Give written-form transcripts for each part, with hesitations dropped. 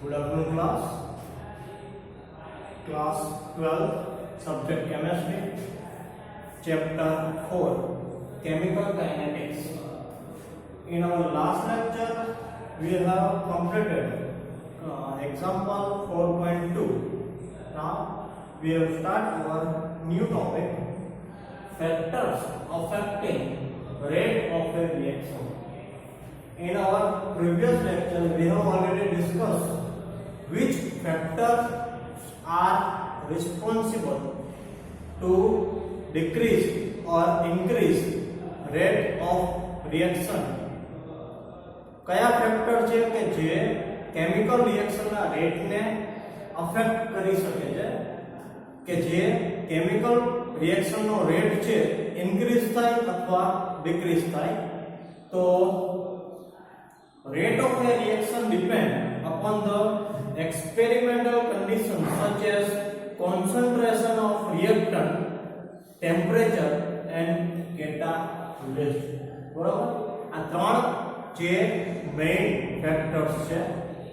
Good afternoon, class. Class 12, subject chemistry, chapter 4, chemical kinetics. In our last lecture, we have completed example 4.2. Now, we have started our new topic, factors affecting rate of a reaction. In our previous lecture, we have already discussed which factors are responsible to decrease or increase rate of reaction. કયા factor છે કે જે chemical રિએક્શનના રેટને affect કરી શકે છે, કે જે કેમિકલ રિએક્શનનો રેટ છે ઇન્ક્રીઝ થાય અથવા ડિક્રીઝ થાય. તો rate of a reaction depend upon the experimental conditions such as concentration of reactant, temperature and catalyst. બરાબર, આ ત્રણ જે મેઇન ફેક્ટર્સ છે.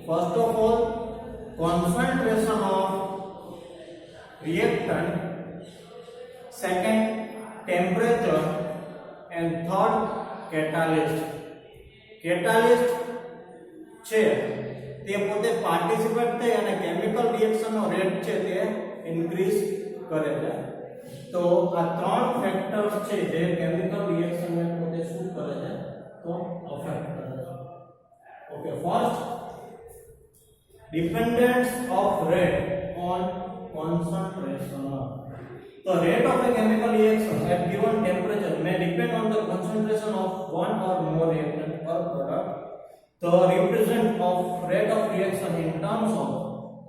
First of all concentration of reactant, second temperature and third catalyst. Catalyst છે તે પોતે participate થઈ અને કેમિકલ રિએક્શનનો રેટ છે તે ઇન્ક્રીઝ કરે છે. તો આ ત્રણ ફેક્ટર્સ છે જે કેમિકલ રિએક્શનને પોતે શું કરે છે તો અફેક્ટ કરે છે. Okay, first dependence off rate on concentration. The rate of a chemical reaction at given temperature may depend on the concentration of one or more reactant or product. The represent of rate of reaction in terms of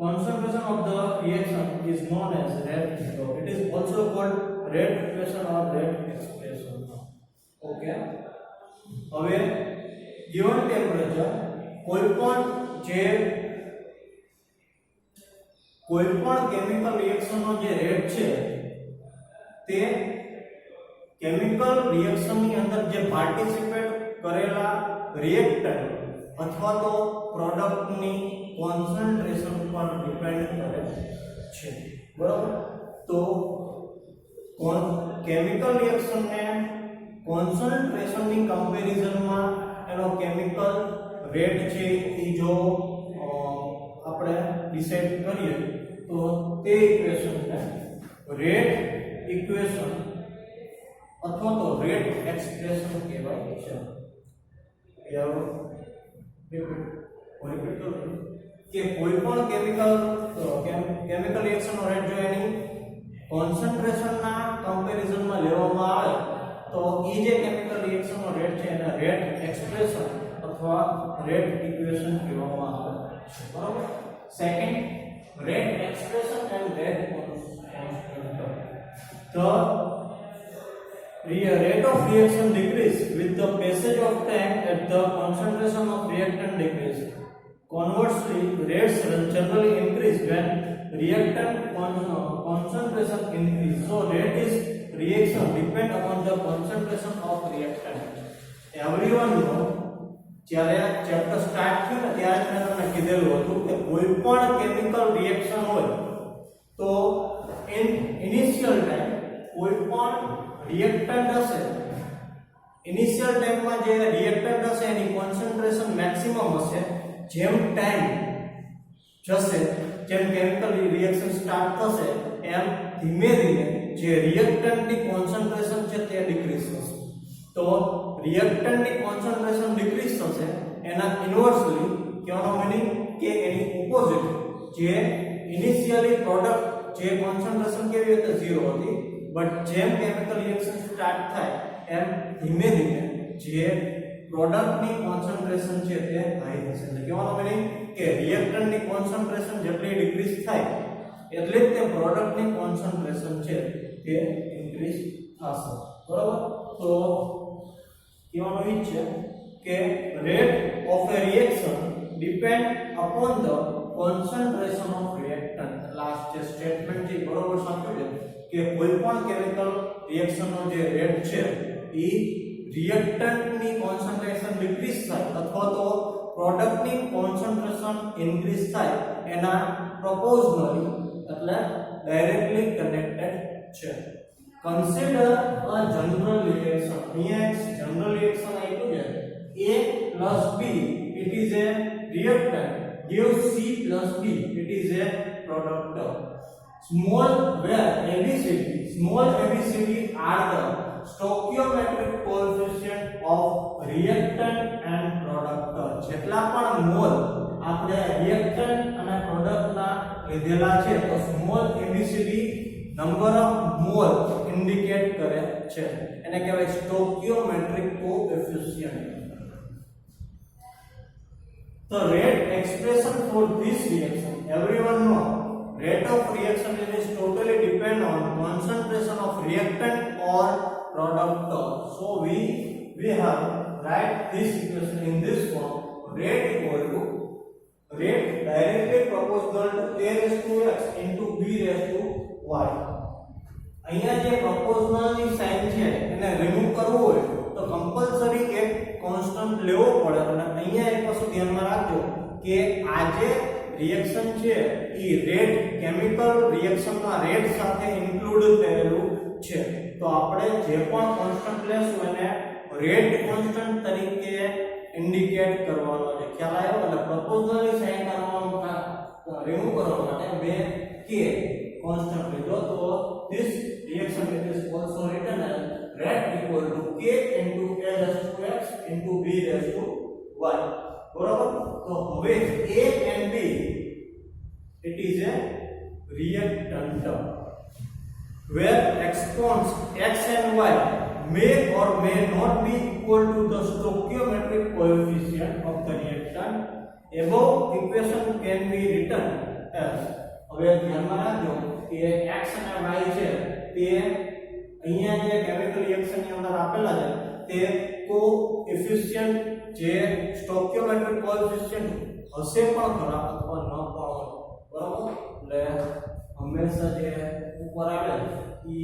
concentration of the reaction is known as rate. It is also called rate equation or rate expression. Okay. હવે given temperature કોઈપણ chemical રિએક્શનનો જે rate છે તે chemical રિએક્શનની અંદર જે participate કરેલા reactant અથવા તો પ્રોડક્ટની કોન્સન્ટ્રેશન પર ડિપેન્ડ કરે છે. બરાબર, તો કેમિકલ રિએક્શનને કોન્સન્ટ્રેશનની કમ્પેરિઝનમાં એનો કેમિકલ રેટ છે એ જો આપણે ડિસાઈડ કરીએ તો તે ઇક્વેશનને રેટ ઇક્વેશન અથવા તો રેટ એક્સપ્રેશન કહેવાય છે. રિપીટ કરું કે કોઈ પણ કેમિકલ રિએક્શનનો રેટ જો એની કોન્સન્ટ્રેશનના કમ્પેરિઝનમાં લેવામાં આવે તો એ જે કેમિકલ રિએક્શનનો રેટ છે એને રેટ એક્સપ્રેશન અથવા રેટ ઇક્વેશન કહેવામાં આવે છે. બરાબર. Second, rate expression and rate constant. The rate of reaction decrease with the passage of time as the concentration of reactant decrease. Conversely, rates generally increase when reactant concentration increase. So, rate is reaction depend upon the concentration of reactant. Everyone know, જ્યારે આ chapter start થયું ને ત્યારે મેં તમને કીધેલું હતું કે કોઈ પણ કેમિકલ રિએક્શન હોય તો ઇનિશિયલ ટાઈમ કોઈ પણ રિએક્ટન્ટ હશે, ઇનિશિયલ ટાઈમમાં જે રિએક્ટન્ટ હશે એની કોન્સન્ટ્રેશન મેક્સિમમ હશે. જેમ ટાઈમ જશે, જેમ કેમિકલ રિએક્શન સ્ટાર્ટ થશે એમ ધીમે ધીમે જે રિએક્ટન્ટની કોન્સન્ટ્રેશન છે તે ડિક્રીઝ થશે. તો રિએક્ટન્ટની કોન્સન્ટ્રેશન ડિક્રીઝ થશે એના ઇન્વર્સલી કહેવાનો મીનિંગ કે એની ઓપોઝિટ જે ઇનિશિયલી પ્રોડક્ટ જે કોન્સન્ટ્રેશન કેવી હતી 0 હતી, બટ જેમ કેમિકલ રિએક્શન સ્ટાર્ટ થાય એમ ધીમે ધીમે જે પ્રોડક્ટની કોન્સન્ટ્રેશન છે તે હાઈ થશે. એટલે કહેવાનો મીનિંગ કે રિએક્ટન્ટની કોન્સન્ટ્રેશન જેટલી ડિક્રીઝ થાય એટલે જ તે પ્રોડક્ટની કોન્સન્ટ્રેશન છે તે ઇન્ક્રીઝ થશે. બરાબર. તો કહેવાનું એ છે કે rate of A reaction depend upon the concentration of reactant. Last જે સ્ટેટમેન્ટ છે બરોબર સાચું છે કે કોઈ પણ કેમિકલ રિએક્શનનો જે રેટ છે એ રિએક્ટન્ટની કોન્સન્ટ્રેશન ડિક્રીઝ થાય અથવા તો પ્રોડક્ટની કોન્સન્ટ્રેશન ઇન્ક્રીઝ થાય એના પ્રોપોર્શનલી એટલે ડાયરેક્ટલી કનેક્ટેડ છે. કન્સિડર અ જનરલ રિએક્શન. અહીંયા એક જનરલ રિએક્શન આપ્યું છે A + B, it is a reactant, gives C + B, it is a product. Small ABCD are the stoichiometric coefficient of reactant and product. જેટલા પણ મોલ આપણે reactant અને પ્રોડક્ટના લીધેલા છે તો small ABCD number of mall indicate કરે છે, એને કહેવાય stoichiometric coefficient. The rate expression for this reaction, everyone know rate of reaction is totally depend on concentration of reactant or product. So we have write this equation in this form. Rate equal to rate directly proportional to A raised to x into B raised to y. અહીંયા જે proportional ની sign છે એને remove કરવું હોય તો compulsory એક constant લેવો પડે. અને અહીંયા એક વસ્તુ ધ્યાનમાં રાખજો કે આ જે રિએક્શન છે એ રેટ કેમિકલ રિએક્શનના રેટ સાથે ઇન્ક્લુડ થયેલું છે. તો આપણે જે પણ કોન્સ્ટન્ટ લેશું એને રેટ કોન્સ્ટન્ટ તરીકે ઇન્ડિકેટ કરવાનો છે. ખ્યાલ આવ્યો? એટલે પ્રોપોર્શનલી સાઇન કરવાનો રિમૂવ કરવા માટે બે કે કોન્સ્ટન્ટ લીધો. તો this reaction is also written as rate equal to k into a raised to x into b raised to y. બરાબર? તો હવે a and b it is a reactant where exponents x and y may or may not be equal to the stoichiometric coefficient of the reactant. Above equation can be written as, હવે ધ્યાનમાં રાખજો કે x અને y છે તે અહીંયા જે chemical reaction ની અંદર આપેલા છે તે કોએફિશિયન્ટ જે સ્ટોઇચિયોમેટ્રિક કોએફિશિયન્ટ હશે પણ ખરા અથવા ન પણ હોય. બરાબર? એટલે હંમેશા જે ઉપર આવે એ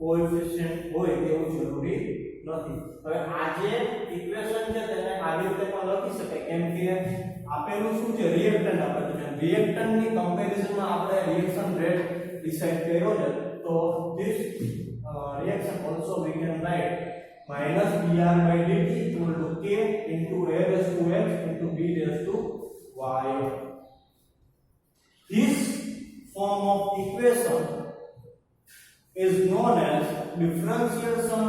કોએફિશિયન્ટ હોય એવું જરૂરી નથી. હવે આ જે ઇક્વેશન છે તેને આવી રીતે પણ લખી શકાય કેમ કે આપેલું શું છે રિએક્ટન્ટ આપેલું છે. રિએક્ટન્ટની કમ્પેરિઝનમાં આપણે રિએક્શન રેટ ડિસાઈડ કર્યો છે. તો this reaction also we can write -dr/dt equal to k into a raised to x into b raised to y. This form of equation is known as differentiation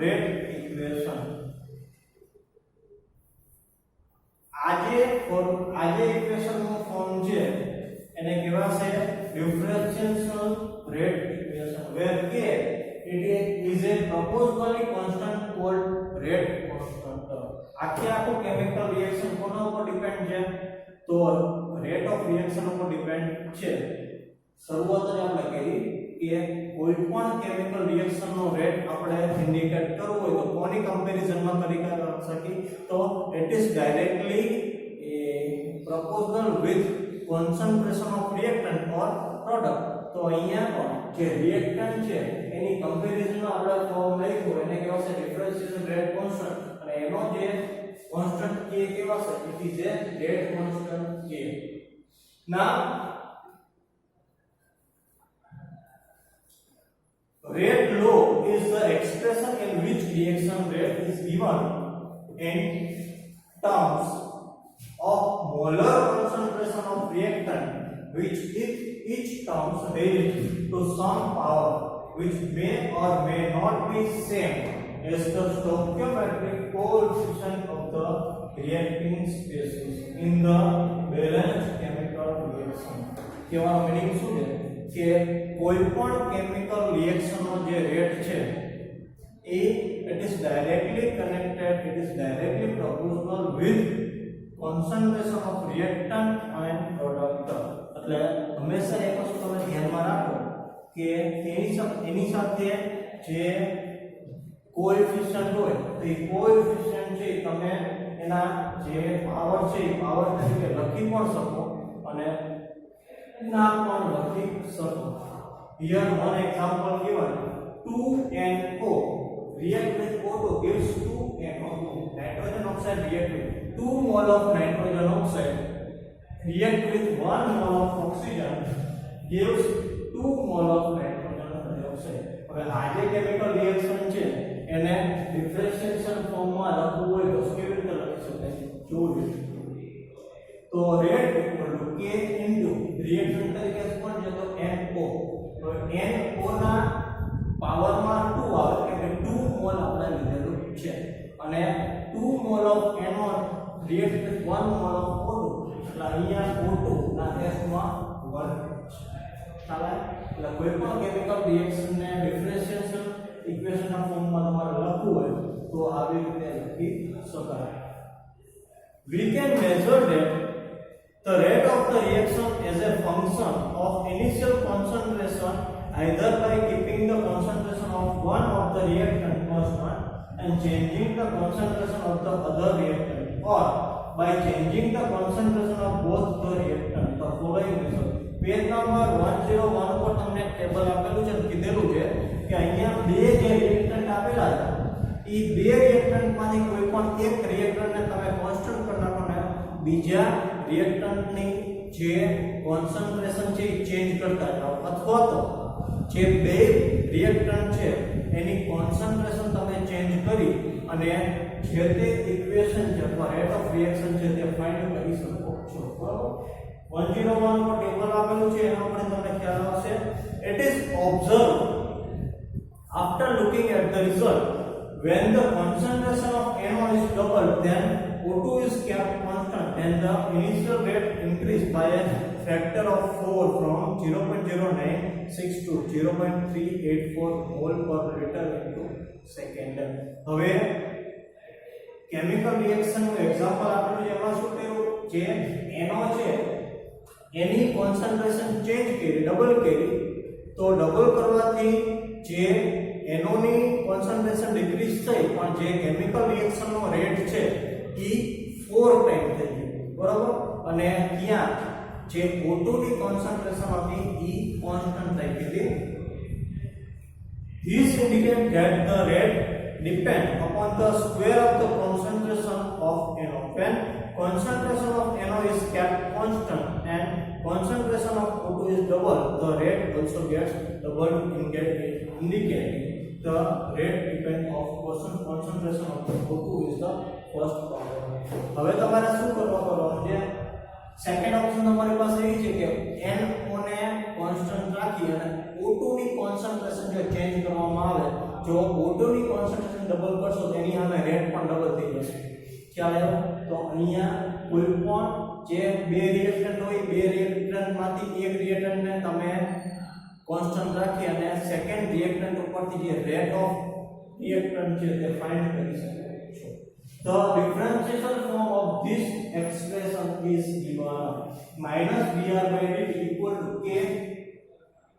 rate equation. આજે equation નું form છે એને કહેવાશે differentiation rate equation where k it is a proportionally constant called rate constant. આખું chemical reaction કોના ઉપર depend છે? તો રેટ ઓફ રિએક્શન ઉપર ડિપેન્ડ છે. શરૂઆત જ આપણે કરી કે કોઈ પણ કેમિકલ રિએક્શન નો રેટ આપણે ઇન્ડિકેટ કરવો હોય તો કોની કમ્પેરિઝનમાં કરી શકીએ? તો it is directly proportional with concentration of reactant or product. તો અહીંયા પણ જે રિએક્ટન્ટ છે એની કમ્પેરિઝનમાં આપણે ફોર્મ લખ્યું એને કહેવાશે ડિફરન્શિએશન રેટ કોન્સ્ટન્ટ અને એનો જે કોન્સ્ટન્ટ k કહેવાશે it is A rate constant k. Now rate law is the expression in which reaction rate is given in terms of molar concentration of reactant which each terms varies to some power which may or may not be same as the stoichiometric coefficient of the reacting species in the balanced chemical reaction. કેવાનો meaning શું છે કે કોઈ પણ chemical રિએક્શનનો જે rate છે એ it is directly connected, it is directly proportional with concentration of reactant and product. એટલે હંમેશા એક વસ્તુ તમે ધ્યાનમાં રાખો કે એની સાથે જે કોએફિશિયન્ટ હોય તો એ કોએફિશિયન્ટ છે તમે એના જે પાવર છે એ પાવર તરીકે લખી પણ શકો અને ના પણ લખી શકો. Here one example given 2NO react with O2 gives 2NO2. Nitrogen oxide react with 2 mole of nitrogen oxide react with 1 mole of oxygen gives 2 mole of nitrogen dioxide. હવે આ જે કેમિકલ રિએક્શન છે એને ડિફરન્શિએશન ફોર્મમાં લખવું હોય તો કેવી રીતે લખી શકાય? જોયું તો rate equal to K into reaction તરીકે કોણ છે તો NO. તો NO ના પાવરમાં 2 આવે એટલે 2 મોલ આપણે લીધેલું છે અને 2 mall of NO react with 1 mole of O2 એટલે અહીંયા O2 ના ટેસ્ટમાં 1 ચાલે. એટલે કોઈ પણ કેમિકલ રિએક્શન ને ડિફરન્શિએશન ઇક્વેશન ના ફોર્મમાં તમારે લખવું હોય તો આવી રીતે લખી શકાય. We can measure that the rate of the reaction as a function of initial concentration either by keeping the concentration of one of the reactant constant and changing the concentration of the other reactant or by changing the concentration of both the reactant. The following method. Page number 101 પર તમને table આપેલું છે કીધેલું છે કે અહીંયા બે જે રિએક્ટન્ટ આપેલા છે ઈ બે રિએક્ટન્ટમાંથી કોઈ પણ એક રિએક્ટન્ટને તમે કોન્સ્ટન્ટ કરી નાખો ને બીજા રિએક્ટન્ટની જે કોન્સન્ટ્રેશન છે ઈ ચેન્જ કરતા જાઓ અથવા તો જે બે રિએક્ટન્ટ છે એની કોન્સન્ટ્રેશન તમે ચેન્જ કરી અને જે તે ઇક્વેશન છે અથવા રેટ ઓફ રિએક્શન છે તે ફાઇન્ડ કરી શકો છો. બરાબર 101 નો ટેબલ આપેલું છે એનો પણ તમને ખ્યાલ આવશે. It is observed after looking at the result when the concentration of NO is doubled then O2 is kept constant and the initial rate increased by a factor of 4 from 0.096 to 0.384 mole per liter into second. હવે chemical reaction નું example આપેલું છે એમાં શું થયું જે NO છે એની concentration change કરી ડબલ કરી તો ડબલ કરવાથી જે NO ની કોન્સન્ટ્રેશન ડિક્રીઝ થઈ પણ જે કેમિકલ રિએક્શન નો રેટ છે ઈ 4 ટાઈમ થઈ ગયો. બરાબર અને ત્યાં જે O2 ની કોન્સન્ટ્રેશન હતી ઈ કોન્સ્ટન્ટ થઈ ગઈ. This indicates that the rate depend upon the square of the concentration of NO. When concentration of NO is kept constant and concentration of O2 is double, the rate also gets double, indicating the rate depend of concentration of the O2 is the first power. હવે તમારે શું કરવાનું છે? Second option તમારી પાસે એ છે કે NO ને કોન્સ્ટન્ટ રાખી અને O2 ની કોન્સન્ટ્રેશન જે ચેન્જ કરવામાં આવે જો O2 ની કોન્સન્ટ્રેશન ડબલ કરશો તો એની સામે રેટ પણ ડબલ થઈ જશે. ખ્યાલ આવ્યો? તો અહીંયા કોઈ પણ જે બે રિએક્ટન્ટ હોય બે રિએક્ટન્ટમાંથી એક રિએક્ટન્ટને તમે કોન્સ્ટન્ટ રાખી અને સેકન્ડ રિએક્ટન્ટ ઉપરથી જે રેટ ઓફ રિએક્ટન્ટ છે તે ફાઇન્ડ કરી શકો છો. The differential form of this expression is given -Br/dt equal to K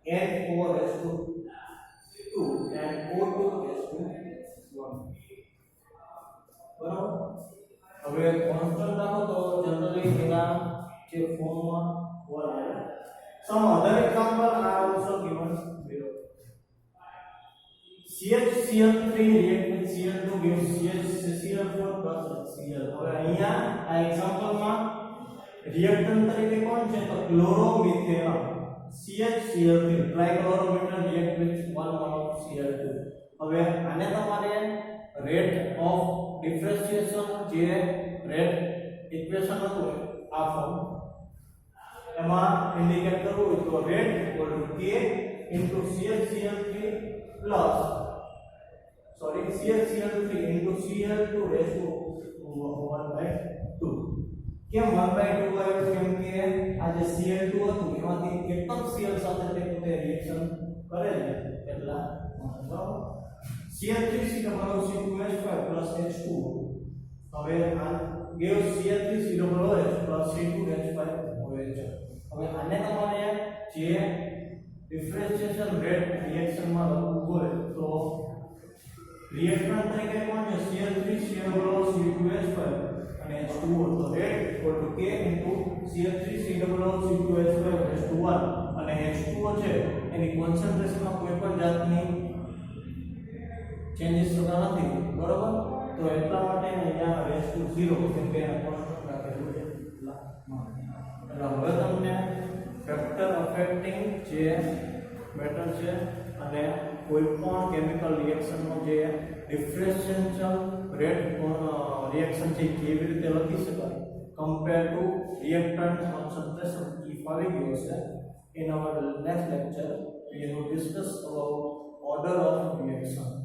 N4/2 and O2/1. બરાબર. હવે કોન્સ્ટન્ટ રાખો તો જનરલી એના જે ફોર્મમાં વર આવે. Some other example are also given below. CHCl3 react with Cl2 gives CHCl4 plus HCl. હવે અહીંયા આ એક્ઝામ્પલમાં રિએક્ટન્ટ તરીકે કોણ છે તો ક્લોરોમિથેનોલ CHCl3 ટ્રાઇક્લોરોમીટર react with 1 mole of Cl2. હવે આને તમારે રેટ ઓફ ડિફરન્શિએશન જે રેટ ઇક્વેશન હતું આ ફોર્મ એમાં ઇન્ડિકેટ કરવું હોય તો rate equal to K into CHCl3 plus CHCl3 into Cl2 raised to 1/2. કેમ 1/2 આવ્યું? કેમ કે આ જે Cl2 હતું એમાંથી એક જ Cl સાથે તે પોતે રિએક્શન કરે છે એટલા બરાબર. Cl3COOH5 plus H2 હવે આ gives Cl3COOH plus C2H5OH. હવે આને તમારે જે ડિફરન્શિએશન રેટ રિએક્શનમાં લખવું હોય તો રિએક્ટન્ટ તરીકે કોણ છે Cl3COOH2H5 અને H2O. તો rate equal to K into Cl3COOH2H5 અને H2O છે એની કોન્સન્ટ્રેશનમાં કોઈ પણ જાતની ચેન્જીસ થતા નથી બરોબર તો એટલા માટે અહીંયા રેસ ટુ 0 કેમ કે એને કોન્સ્ટન્ટ રાખેલું છે એટલા માટે એટલે હવે તમને ફેક્ટર અફેક્ટિંગ જે મેટર છે અને કોઈ પણ કેમિકલ રિએક્શનનો જે ડિફરન્શિયલ રેટ રિએક્શન છે કેવી રીતે લખી શકાય કમ્પેર ટુ રિએક્ટન્ટ કોન્સન્ટ્રેશન એ ફાવી ગયો છે in our next lecture we will discuss about order of reaction.